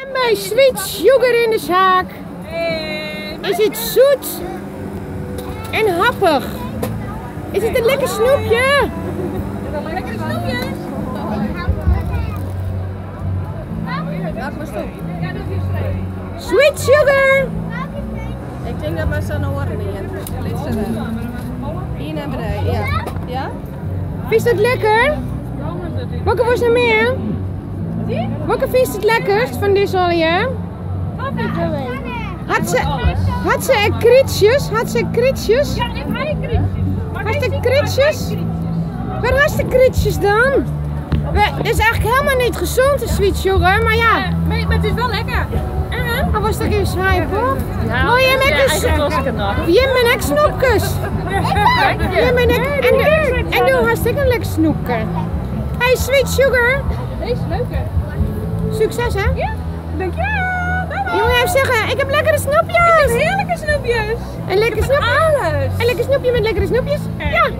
En bij Sweet Sugar in de zaak is het zoet en happig. Is het een lekker snoepje? Lekkere snoepjes. Welke was het? Ja, dat is twee. Sweet Sugar! Ik denk dat we ze nog horen in. Hier naar beneden, ja. Ja? Vind je het lekker? Welke was er meer? Welke vind je het lekkerst van deze al, ja? Had ze krietjes? Had ze krietjes? Ja, ik heb krietjes. Had ze krietjes? Waar had ze krietjes dan? Het is eigenlijk helemaal niet gezond, de Sweet Sugar, maar ja. Maar het is wel lekker. Hij was toch even swipen? Wil je nog. Je bent echt snoepjes. En doe hartstikke een lekker snoepje. Hey Sweet Sugar. Deze is leuker. Succes hè? Ja, dankjewel. Je moet even zeggen, ik heb lekkere snoepjes. Heerlijke snoepjes. Een lekker snoepje. Alles. Een lekker snoepje met lekkere snoepjes? Ja.